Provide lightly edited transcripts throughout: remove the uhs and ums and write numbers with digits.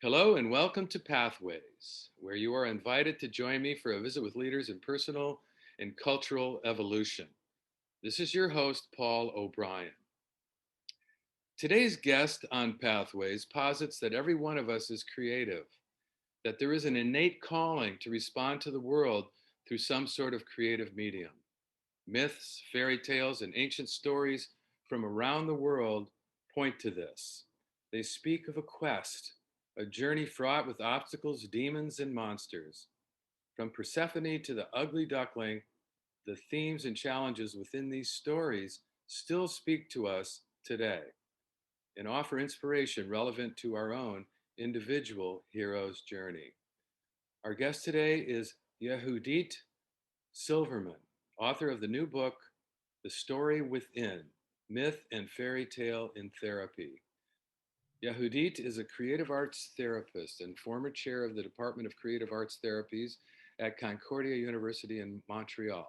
Hello and welcome to Pathways, where you are invited to join me for a visit with leaders in personal and cultural evolution. This is your host, Paul O'Brien. Today's guest on Pathways posits that every one of us is creative, that there is an innate calling to respond to the world through some sort of creative medium. Myths, fairy tales, and ancient stories from around the world point to this. They speak of a quest, a journey fraught with obstacles, demons, and monsters. From Persephone to the Ugly Duckling, the themes and challenges within these stories still speak to us today and offer inspiration relevant to our own individual hero's journey. Our guest today is Yehudit Silverman, author of the new book, The Story Within, Myth and Fairy Tale in Therapy. Yehudit is a creative arts therapist and former chair of the Department of Creative Arts Therapies at Concordia University in Montreal.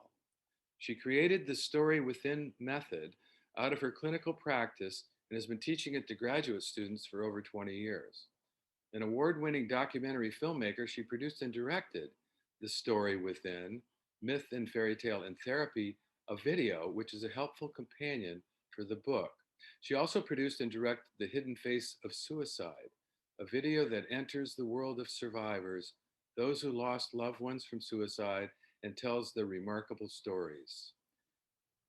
She created the Story Within method out of her clinical practice and has been teaching it to graduate students for over 20 years. An award-winning documentary filmmaker, she produced and directed The Story Within, Myth and Fairy Tale in Therapy, a video which is a helpful companion for the book. She also produced and directed The Hidden Face of Suicide, a video that enters the world of survivors, those who lost loved ones from suicide, and tells their remarkable stories.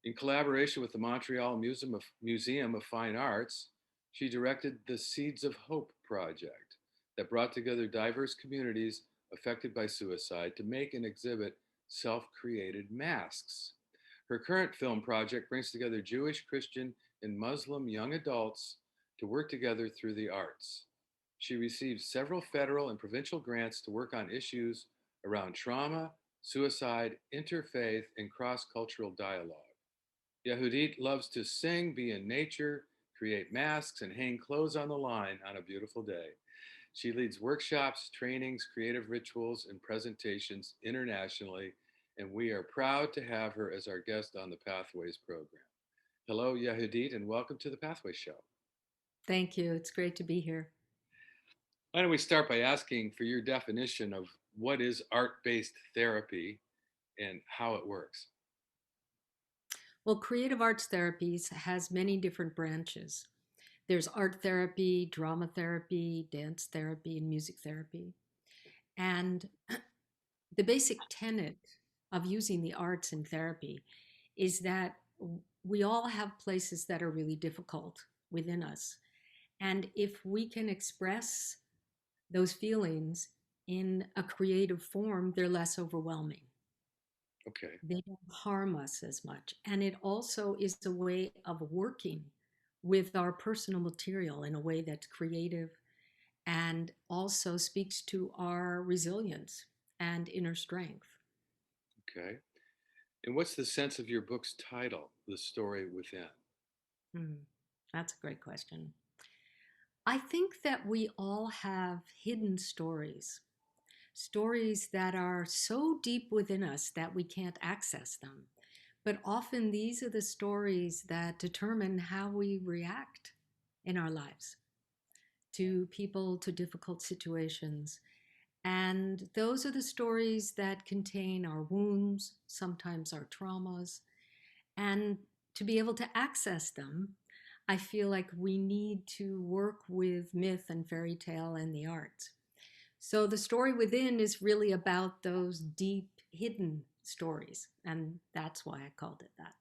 In collaboration with the Montreal Museum of Fine Arts, she directed the Seeds of Hope project that brought together diverse communities affected by suicide to make and exhibit self-created masks. Her current film project brings together Jewish, Christian, and Muslim young adults to work together through the arts. She received several federal and provincial grants to work on issues around trauma, suicide, interfaith, and cross-cultural dialogue. Yehudit loves to sing, be in nature, create masks, and hang clothes on the line on a beautiful day. She leads workshops, trainings, creative rituals, and presentations internationally, and we are proud to have her as our guest on the Pathways program. Hello, Yehudit, and welcome to the Pathways Show. Thank you. It's great to be here. Why don't we start by asking for your definition of what is art-based therapy and how it works? Well, creative arts therapies has many different branches. There's art therapy, drama therapy, dance therapy, and music therapy. And the basic tenet of using the arts in therapy is that we all have places that are really difficult within us. And if we can express those feelings in a creative form, they're less overwhelming. Okay. They don't harm us as much. And it also is a way of working with our personal material in a way that's creative and also speaks to our resilience and inner strength. Okay. And what's the sense of your book's title, The Story Within? Hmm, that's a great question. I think that we all have hidden stories, stories that are so deep within us that we can't access them. But often these are the stories that determine how we react in our lives to people, to difficult situations. And those are the stories that contain our wounds, sometimes our traumas. And to be able to access them, I feel like we need to work with myth and fairy tale and the arts. So the story within is really about those deep, hidden stories. And that's why I called it that.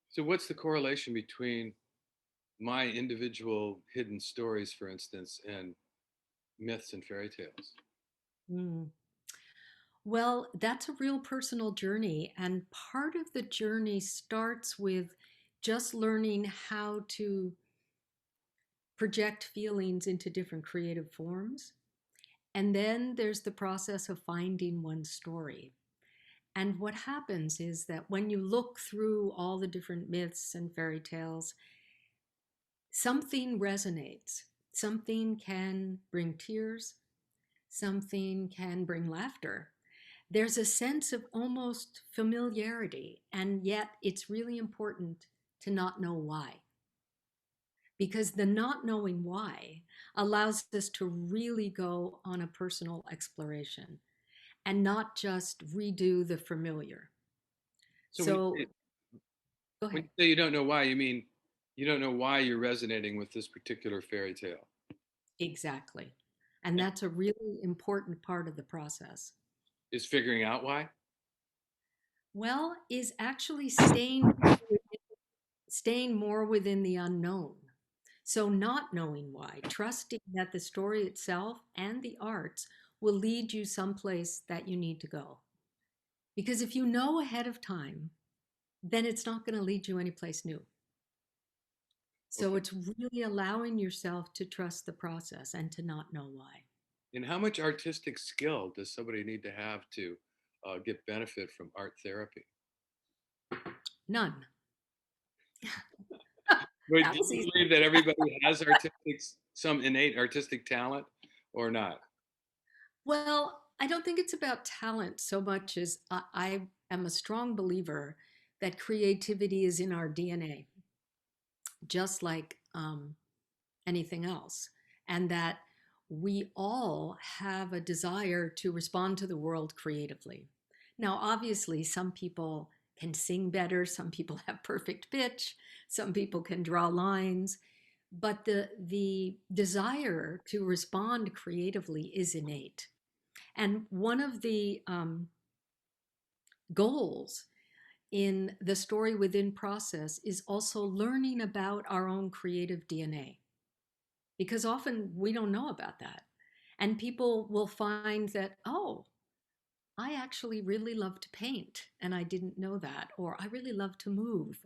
So, what's the correlation between my individual hidden stories, for instance, and myths and fairy tales? Mm. Well, that's a real personal journey. And part of the journey starts with just learning how to project feelings into different creative forms. And then there's the process of finding one story. And what happens is that when you look through all the different myths and fairy tales, something resonates. Something can bring tears, something can bring laughter. There's a sense of almost familiarity, and yet it's really important to not know why. because the not knowing why allows us to really go on a personal exploration and not just redo the familiar. So So go when ahead. you say you don't know why, you mean you don't know why you're resonating with this particular fairy tale. Exactly. And that's a really important part of the process. Is figuring out why? Well, is actually staying more within the unknown. So not knowing why, trusting that the story itself and the arts will lead you someplace that you need to go. Because if you know ahead of time, then it's not going to lead you anyplace new. So Okay. it's really allowing yourself to trust the process and to not know why. And how much artistic skill does somebody need to have to get benefit from art therapy? None. Wait, That do was you easy. believe that everybody has some innate artistic talent or not? Well, I don't think it's about talent so much as I am a strong believer that creativity is in our DNA, just like anything else, and that we all have a desire to respond to the world creatively. Now, obviously, some people can sing better, some people have perfect pitch, some people can draw lines, but the desire to respond creatively is innate. And one of the goals in the story within process is also learning about our own creative DNA, because often we don't know about that. And people will find that, oh, I actually really love to paint and I didn't know that, or I really love to move.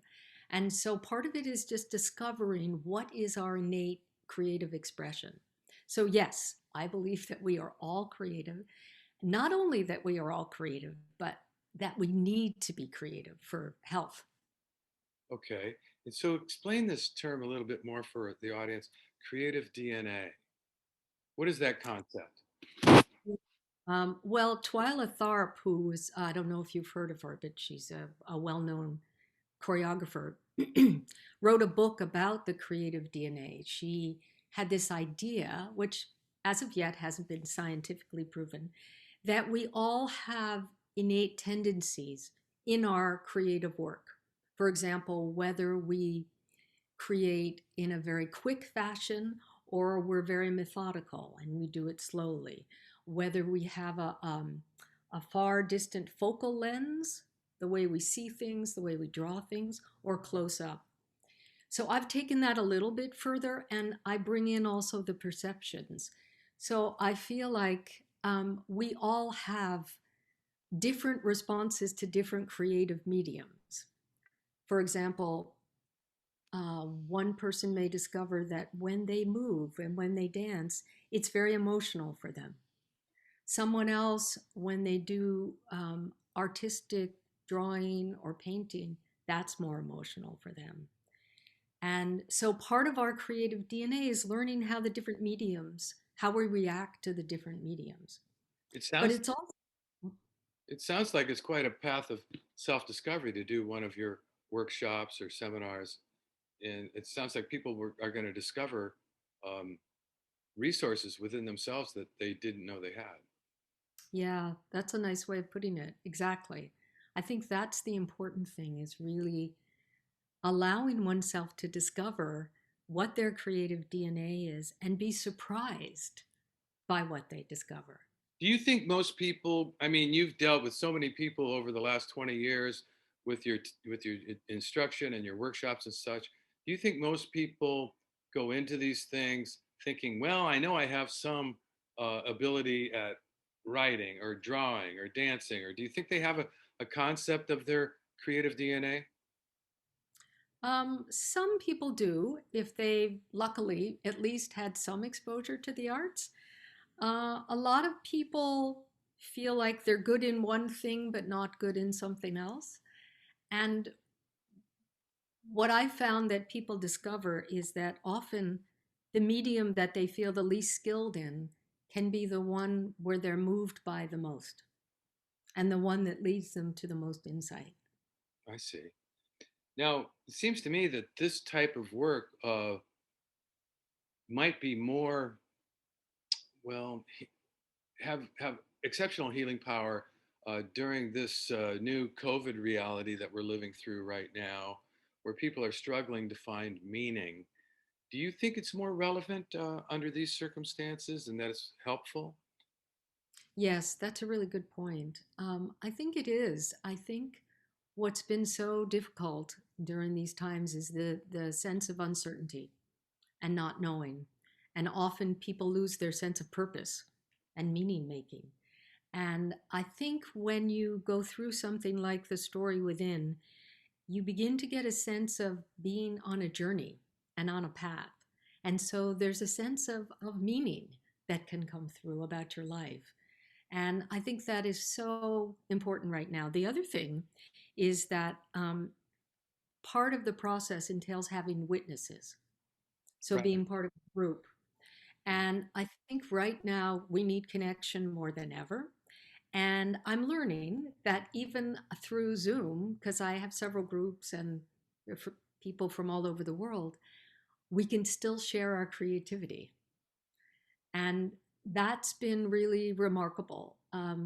And so part of it is just discovering what is our innate creative expression. So, yes, I believe that we are all creative. Not only that we are all creative, but that we need to be creative for health. Okay. And so explain this term a little bit more for the audience. Creative DNA. What is that concept? Well, Twyla Tharp, who is, I don't know if you've heard of her, but she's a well known choreographer, wrote a book about the creative DNA. She had this idea, which as of yet hasn't been scientifically proven, that we all have innate tendencies in our creative work. For example, whether we create in a very quick fashion or we're very methodical and we do it slowly, whether we have a far distant focal lens, the way we see things, the way we draw things, or close up. So I've taken that a little bit further and I bring in also the perceptions. So I feel like we all have different responses to different creative mediums. For example, one person may discover that when they move and when they dance, it's very emotional for them. Someone else, when they do artistic drawing or painting, that's more emotional for them. And so part of our creative DNA is learning how the different mediums, how we react to the different mediums. It But sounds it's also, it sounds like it's quite a path of self-discovery to do one of your workshops or seminars. And it sounds like are going to discover um, resources within themselves that they didn't know they had. yeah, that's a nice way of putting it. Exactly. I think that's the important thing is really allowing oneself to discover what their creative DNA is and be surprised by what they discover. Do you think most people, I mean, you've dealt with so many people over the last 20 years with your instruction and your workshops and such. Do you think most people go into these things thinking, well, I know I have some ability at writing or drawing or dancing, or do you think they have a concept of their creative DNA? Some people do, if they luckily at least had some exposure to the arts. A lot of people feel like they're good in one thing but not good in something else. And what I found that people discover is that often the medium that they feel the least skilled in can be the one where they're moved by the most and the one that leads them to the most insight. I see. Now, it seems to me that this type of work might be more, well, have exceptional healing power during this new COVID reality that we're living through right now, where people are struggling to find meaning. Do you think it's more relevant under these circumstances and that it's helpful? Yes, that's a really good point. I think it is. I think what's been so difficult during these times is the sense of uncertainty and not knowing. And often people lose their sense of purpose and meaning making. And I think when you go through something like the story within, you begin to get a sense of being on a journey and on a path. And so there's a sense of meaning that can come through about your life. And I think that is so important right now. The other thing is that part of the process entails having witnesses. So Right. being part of a group. And I think right now we need connection more than ever. And I'm learning that even through Zoom, because I have several groups and people from all over the world, we can still share our creativity. And that's been really remarkable,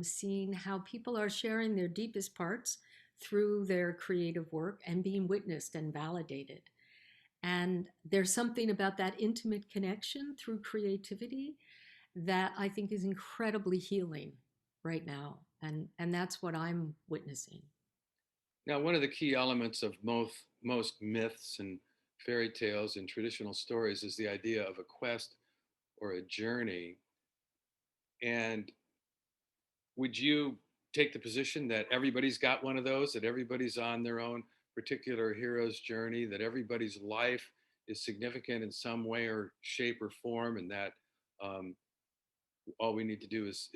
seeing how people are sharing their deepest parts through their creative work and being witnessed and validated. And there's something about that intimate connection through creativity that I think is incredibly healing right now. And that's what I'm witnessing. Now, one of the key elements of most myths and fairy tales and traditional stories is the idea of a quest or a journey. And would you take the position that everybody's got one of those, that everybody's on their own particular hero's journey, that everybody's life is significant in some way or shape or form, and that um, all we need to do is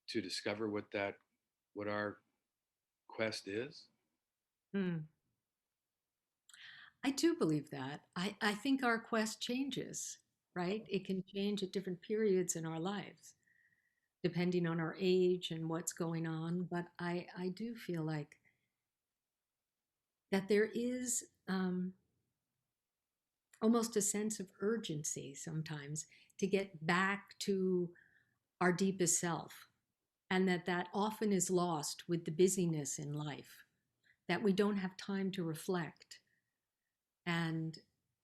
to discover what our quest is? Hmm. I do believe that. I think our quest changes, right? It can change at different periods in our lives, depending on our age and what's going on. But I do feel like that there is almost a sense of urgency sometimes to get back to our deepest self, and that often is lost with the busyness in life, that we don't have time to reflect and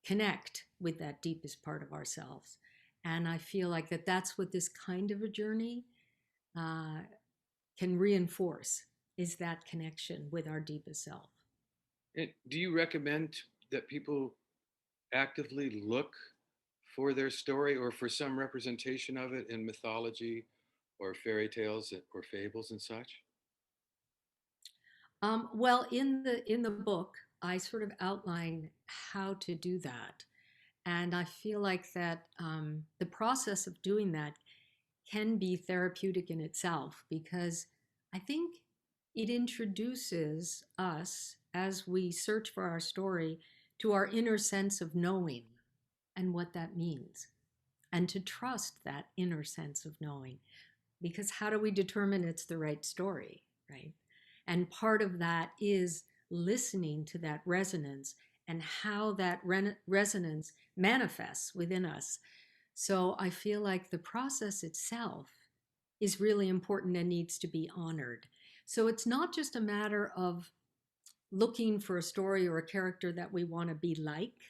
connect with that deepest part of ourselves. And I feel like that's what this kind of a journey uh, can reinforce, is that connection with our deepest self. And do you recommend that people actively look for their story or for some representation of it in mythology or fairy tales or fables and such? Well, in the book, I sort of outline how to do that, and I feel like that the process of doing that can be therapeutic in itself, because I think it introduces us as we search for our story to our inner sense of knowing and what that means, and to trust that inner sense of knowing. Because how do we determine it's the right story, right? And part of that is listening to that resonance and how that resonance manifests within us. So I feel like the process itself is really important and needs to be honored. So it's not just a matter of looking for a story or a character that we want to be like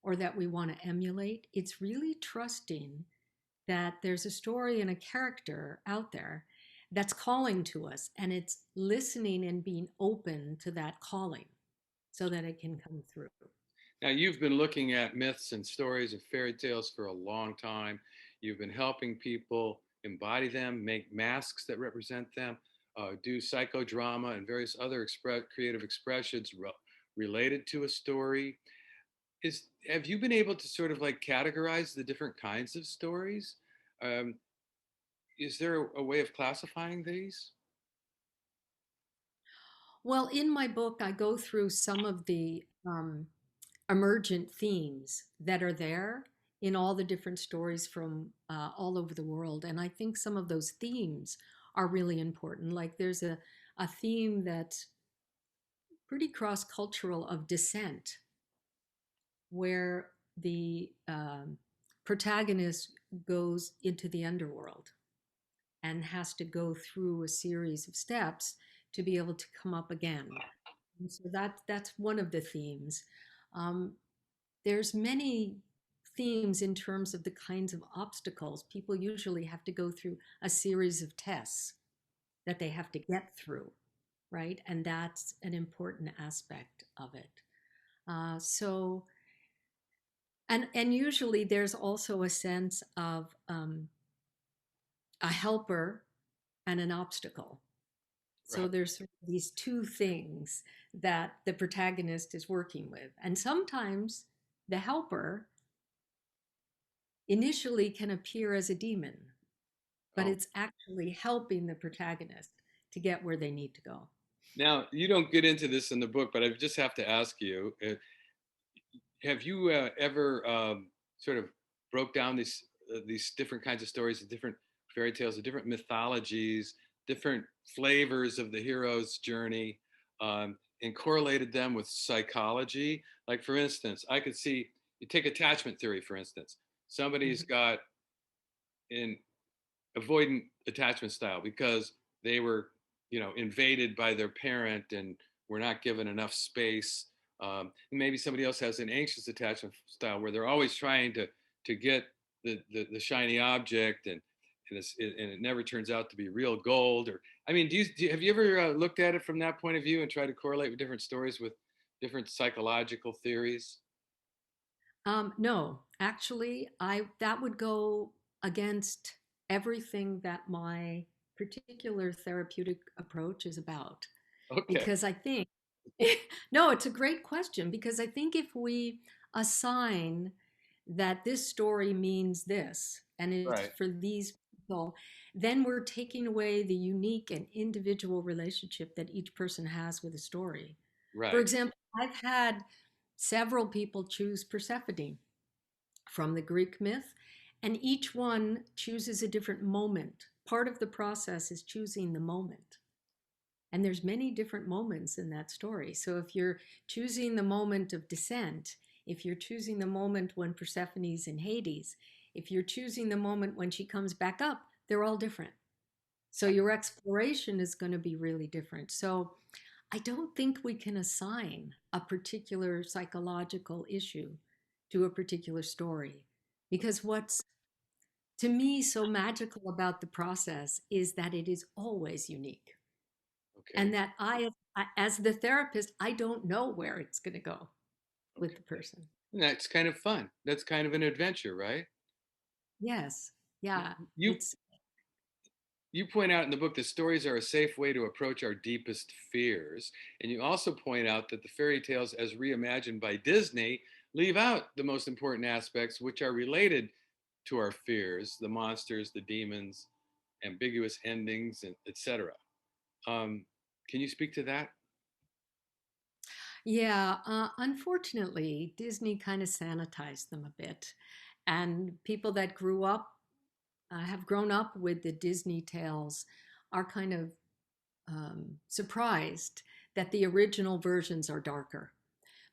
or that we want to emulate. It's really trusting that there's a story and a character out there that's calling to us, and it's listening and being open to that calling so that it can come through. Now, you've been looking at myths and stories and fairy tales for a long time. You've been helping people embody them, make masks that represent them, do psychodrama and various other creative expressions related to a story. Have you been able to sort of like categorize the different kinds of stories? Um, is there a way of classifying these? Well, in my book, I go through some of the emergent themes that are there in all the different stories from all over the world. And I think some of those themes are really important. Like there's a theme that's pretty cross cultural of descent, where the protagonist goes into the underworld and has to go through a series of steps to be able to come up again. And so that's one of the themes. Um, there's many themes in terms of the kinds of obstacles. People usually have to go through a series of tests that they have to get through, right? And that's an important aspect of it. So, and usually there's also a sense of a helper and an obstacle. So Right. there's sort of these two things that the protagonist is working with. And sometimes the helper initially can appear as a demon, but Oh, it's actually helping the protagonist to get where they need to go. now you don't get into this in the book, but I just have to ask you: have you ever sort of broke down these different kinds of stories, the different fairy tales, the different mythologies, different flavors of the hero's journey, and correlated them with psychology? Like, for instance, I could see you take attachment theory, for instance. Somebody's Mhm. got an avoidant attachment style because they were, invaded by their parent and were not given enough space. And maybe somebody else has an anxious attachment style where they're always trying to get the shiny object, and it never turns out to be real gold. Or, I mean, have you ever looked at it from that point of view and tried to correlate with different stories with different psychological theories? No, actually, I that would go against everything that my particular therapeutic approach is about. Okay. Because I think, no, it's a great question because I think if we assign that this story means this and it's Right. for these people, then we're taking away the unique and individual relationship that each person has with a story. For Right. example, I've had several people choose Persephone from the Greek myth, and each one chooses a different moment. Part of the process is choosing the moment. And there's many different moments in that story. So if you're choosing the moment of descent, if you're choosing the moment when Persephone's in Hades, if you're choosing the moment when she comes back up, they're all different. So your exploration is going to be really different. So I don't think we can assign a particular psychological issue to a particular story because what's to me so magical about the process is that it is always unique Okay. and that as the therapist, I don't know where it's going to go with the Okay. person. And that's kind of fun. That's kind of an adventure, right? Yes. Yeah. You It's you point out in the book that stories are a safe way to approach our deepest fears, and you also point out that the fairy tales, as reimagined by Disney, leave out the most important aspects, which are related to our fears: the monsters, the demons, ambiguous endings, and etc. Um, can you speak to that? yeah, unfortunately, Disney kind of sanitized them a bit. And people that grew up have grown up with the Disney tales are kind of surprised that the original versions are darker.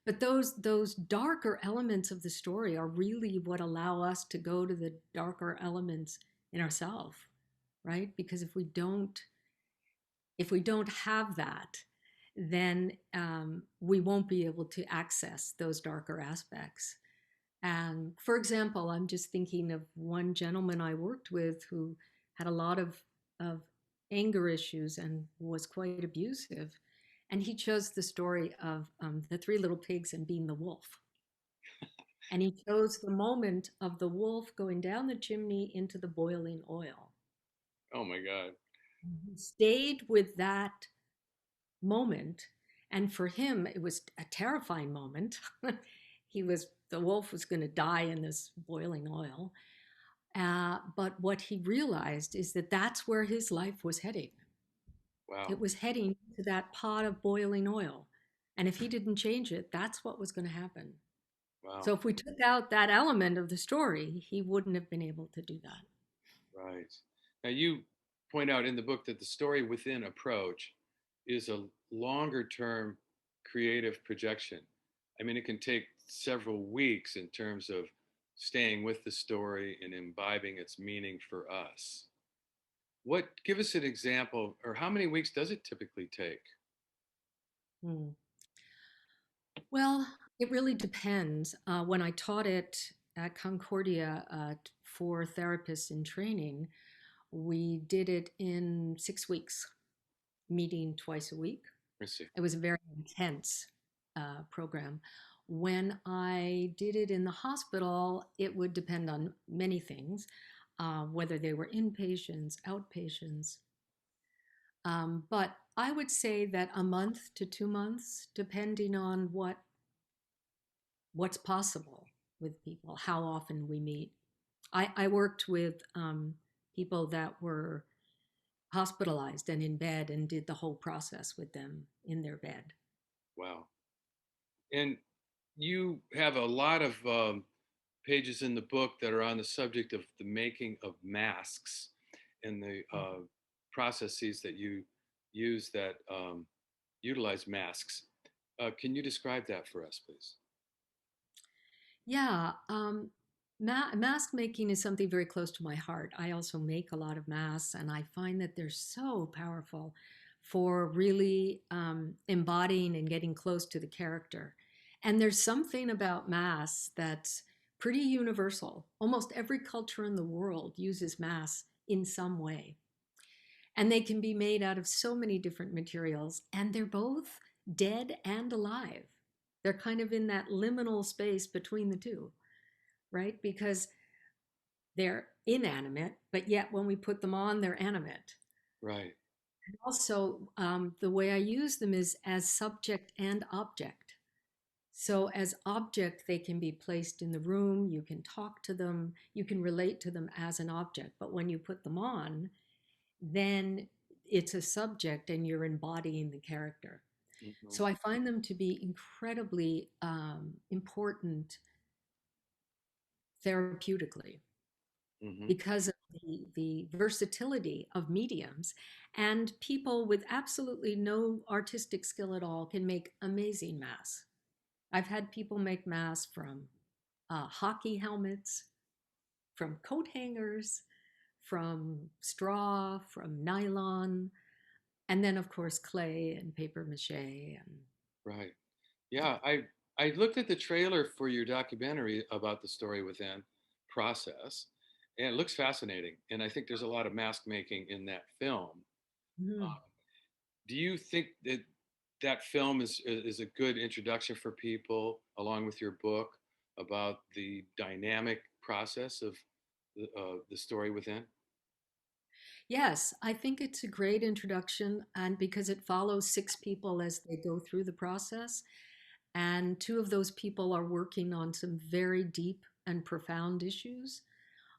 But those darker elements of the story are really what allow us to go to the darker elements in ourselves, right? Because if we don't have that, then we won't be able to access those darker aspects. And for example, I'm just thinking of one gentleman I worked with who had a lot of anger issues and was quite abusive. And he chose the story of the three little pigs and being the wolf. And he chose the moment of the wolf going down the chimney into the boiling oil. Oh my God! He stayed with that moment. And for him, it was a terrifying moment. The wolf was going to die in this boiling oil. But what he realized is that that's where his life was heading. Wow! It was heading to that pot of boiling oil. And if he didn't change it, that's what was going to happen. Wow! So if we took out that element of the story, he wouldn't have been able to do that. Right. Now, you point out in the book that the story within approach is a longer term creative projection. I mean, it can take several weeks in terms of staying with the story and imbibing its meaning for us. What give us an example, or how many weeks does it typically take? Hmm. Well, it really depends. When I taught it at Concordia for therapists in training, we did it in 6 weeks, meeting twice a week. Let's see. It was a very intense program. When I did it in the hospital, it would depend on many things, whether they were inpatients, outpatients. But I would say that a month to 2 months, depending on what's possible with people, how often we meet. I worked with people that were hospitalized and in bed and did the whole process with them in their bed. Wow. And you have a lot of pages in the book that are on the subject of the making of masks and the processes that you use that utilize masks. Can you describe that for us, please? Yeah, mask making is something very close to my heart. I also make a lot of masks, and I find that they're so powerful for really embodying and getting close to the character. And there's something about masks that's pretty universal. Almost every culture in the world uses masks in some way. And they can be made out of so many different materials, and they're both dead and alive. They're kind of in that liminal space between the two, right? Because they're inanimate, but yet when we put them on, they're animate. Right. Also, the way I use them is as subject and object. So, as object, they can be placed in the room, you can talk to them, you can relate to them as an object. But when you put them on, then it's a subject and you're embodying the character. Hmm. So I find them to be incredibly important therapeutically Hmm. because of the versatility of mediums. And people with absolutely no artistic skill at all can make amazing masks. I've had people make masks from hockey helmets, from coat hangers, from straw, from nylon, and then of course clay and paper mache and Right. Yeah, I looked at the trailer for your documentary about the story within process, and it looks fascinating. And I think there's a lot of mask making in that film. Mhm. Um, do you think that that film is a good introduction for people, along with your book, about the dynamic process of the story within? Yes, I think it's a great introduction, and because it follows six people as they go through the process, and two of those people are working on some very deep and profound issues.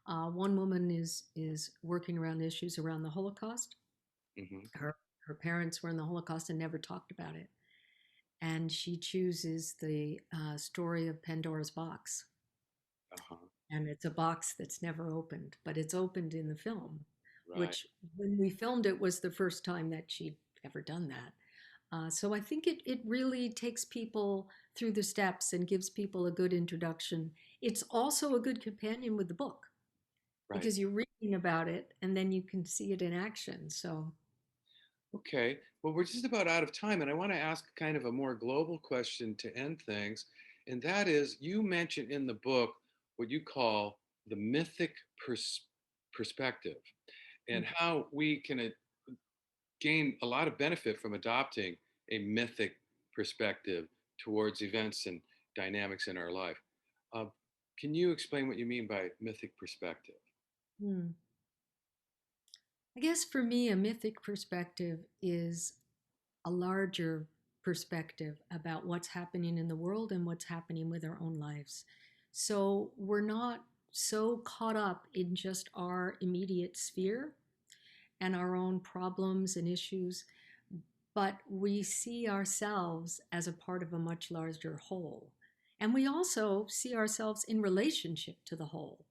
One woman is working around issues around the Holocaust. Hmm. Her parents were in the Holocaust and never talked about it, and she chooses the story of Pandora's box, Uh-huh. and it's a box that's never opened, but it's opened in the film, Right. which when we filmed it was the first time that she'd ever done that. So I think it really takes people through the steps and gives people a good introduction. It's also a good companion with the book Right. because you're reading about it and then you can see it in action. So, Okay. Well, we're just about out of time, and I want to ask kind of a more global question to end things. And that is, you mentioned in the book what you call the mythic perspective, and how we can gain a lot of benefit from adopting a mythic perspective towards events and dynamics in our life. Uh, can you explain what you mean by mythic perspective? hmm. I guess for me, a mythic perspective is a larger perspective about what's happening in the world and what's happening with our own lives. So we're not so caught up in just our immediate sphere and our own problems and issues, but we see ourselves as a part of a much larger whole. And we also see ourselves in relationship to the whole.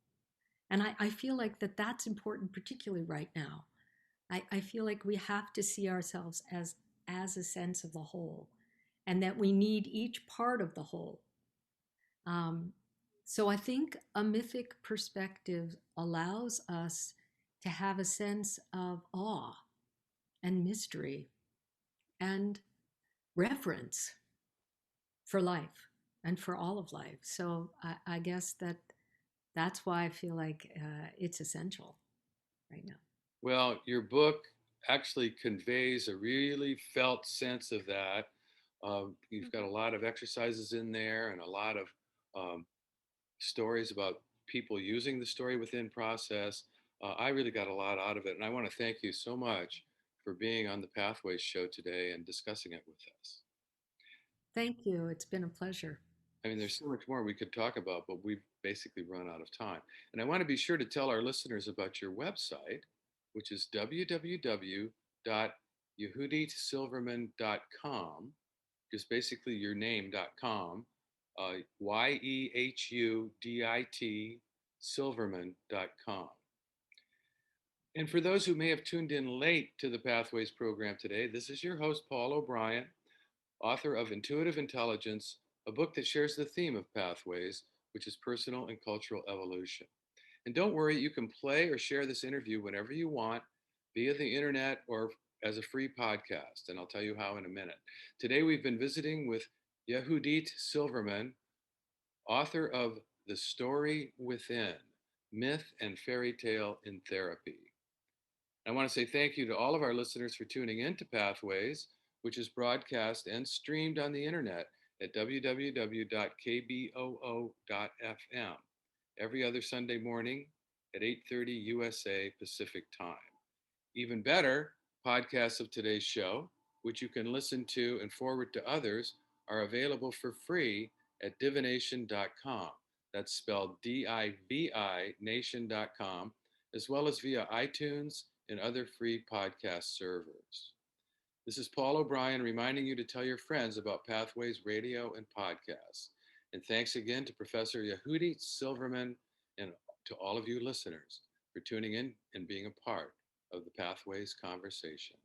And I feel like that's important, particularly right now. I feel like we have to see ourselves as a sense of the whole and that we need each part of the whole. Um, so I think a mythic perspective allows us to have a sense of awe and mystery and reverence for life and for all of life. So I guess that's why I feel like it's essential right now. Well, your book actually conveys a really felt sense of that. You've got a lot of exercises in there and a lot of um, stories about people using the story within process. I really got a lot out of it, and I want to thank you so much for being on the Pathways show today and discussing it with us. Thank you. It's been a pleasure. I mean, there's so much more we could talk about, but we've basically run out of time. And I want to be sure to tell our listeners about your website, which is www.yehuditsilverman.com, just basically your name.com, Yehudit Silverman.com. And for those who may have tuned in late to the Pathways program today, this is your host, Paul O'Brien, author of Intuitive Intelligence, a book that shares the theme of pathways, which is personal and cultural evolution. And don't worry, you can play or share this interview whenever you want via the internet or as a free podcast. And I'll tell you how in a minute. Today, we've been visiting with Yehudit Silverman, author of The Story Within, Myth and Fairy Tale in Therapy. I want to say thank you to all of our listeners for tuning in to Pathways, which is broadcast and streamed on the internet at www.kboo.fm every other Sunday morning at 8:30 USA Pacific Time. Even better, podcasts of today's show, which you can listen to and forward to others, are available for free at divination.com. That's spelled DIVI nation.com, as well as via iTunes and other free podcast servers. This is Paul O'Brien reminding you to tell your friends about Pathways Radio and podcasts. And thanks again to Professor Yehudit Silverman and to all of you listeners for tuning in and being a part of the Pathways conversation.